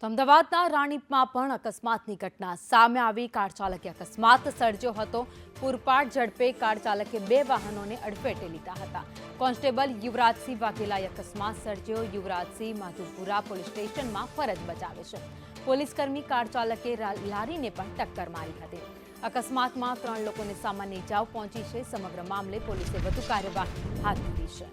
અમદાવાદના રાણીપમાં પણ અકસ્માતની ઘટના સામે આવી। કાર ચાલકે અકસ્માત સર્જ્યો હતો। પૂરપાટ ઝડપે કાર ચાલકે બે વાહનોને અડફેટે લીધા હતા। કોન્સ્ટેબલ યુવરાજસિંહ વાઘેલાએ અકસ્માત સર્જ્યો। યુવરાજસિંહ માધુપુરા પોલીસ સ્ટેશનમાં ફરજ બજાવે છે। પોલીસકર્મી કાર ચાલકે લારીને પણ ટક્કર મારી હતી। અકસ્માતમાં 3 લોકોને સામાન્ય ઇજાઓ પહોંચી છે। સમગ્ર મામલે પોલીસે વધુ કાર્યવાહી હાથ ધરી છે।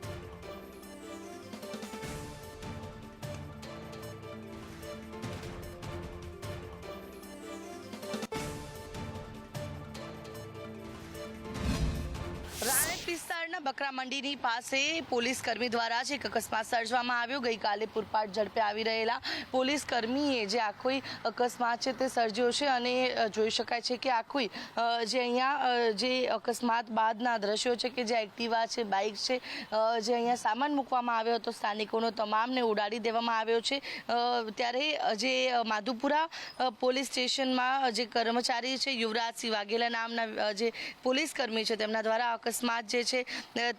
રાણીપ વિસ્તારના બકરા મંડીની પાસે પોલીસકર્મી દ્વારા જ એક અકસ્માત સર્જવામાં આવ્યો। ગઈકાલે પૂરપાટ ઝડપે આવી રહેલા પોલીસકર્મીએ જે આખો અકસ્માત છે તે સર્જ્યો છે અને જોઈ શકાય છે કે આખું જે અહીંયા જે અકસ્માત બાદના દ્રશ્યો છે કે જે એક્ટિવા છે, બાઇક છે, જે અહીંયા સામાન મૂકવામાં આવ્યો હતો સ્થાનિકોનો તમામને ઉડાડી દેવામાં આવ્યો છે। ત્યારે જે માધુપુરા પોલીસ સ્ટેશનમાં જે કર્મચારી છે યુવરાજસિંહ વાઘેલા નામના જે પોલીસકર્મી છે તેમના દ્વારા અકસ્માત જે છે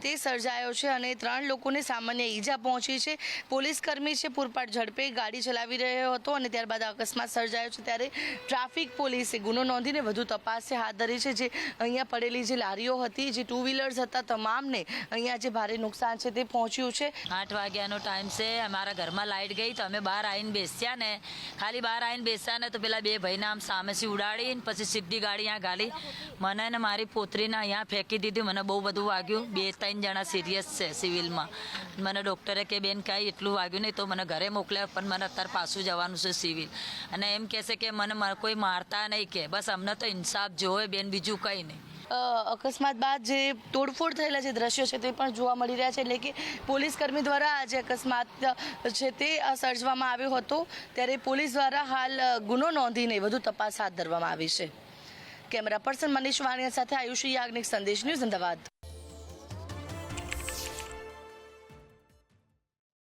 તે સર્જાયો છે અને 3 લોકોને સામાન્ય ઈજા પહોંચી છે। પોલીસકર્મી છે પૂરપાટ ઝડપે ગાડી ચલાવી રહ્યો હતો અને ત્યારબાદ અકસ્માત સર્જાયો છે। ત્યારે ટ્રાફિક પોલીસે ગુનો નોંધીને વધુ તપાસ હાથ ધરી છે। જે અહીંયા પડેલી જે લારીઓ હતી, જે 2 વ્હીલર્સ હતા, તમામને અહીંયા જે ભારે નુકસાન છે તે પહોંચ્યું છે। 8 વાગ્યાનો ટાઈમ છે। અમારા ઘરમાં લાઇટ ગઈ તો અમે બહાર આવીને બેસ્યા ને, ખાલી બહાર આવીને બેસ્યા ને તો પેલા બે ભાઈને આમ સામેથી ઉડાડીને પછી સીધી ગાડી અહીંયા ગાલી મને ને મારી પોતરીને અહીંયા ફેંકી દીધી। મને બહુ બધું વાગ્યું। 2-3 જણા સિરિયસ છે સિવિલમાં। મને ડૉક્ટરે કે બેન કાંઈ એટલું વાગ્યું નહીં તો મને ઘરે મોકલ્યા, પણ મને અત્યારે પાછું જવાનું છે સિવિલ। અને એમ કહેશે કે મને કોઈ મારતા નહીં, કે બસ અમને તો ઇન્સાફ જોવે બેન, બીજું કંઈ નહીં। અકસ્માત બાદ જે તોડફોડ થયેલા જે દ્રશ્યો છે તે પણ જોવા મળી રહ્યા છે। એટલે કે પોલીસકર્મી દ્વારા આ જે અકસ્માત છે તે સર્જવામાં આવ્યો હતો। ત્યારે પોલીસ દ્વારા હાલ ગુનો નોંધીને વધુ તપાસ હાથ ધરવામાં આવી છે। કેમેરા પર્સન મનીષ વાણિયા સાથે આયુષી યાજ્ઞિક, સંદેશ ન્યૂઝ, અમદાવાદ।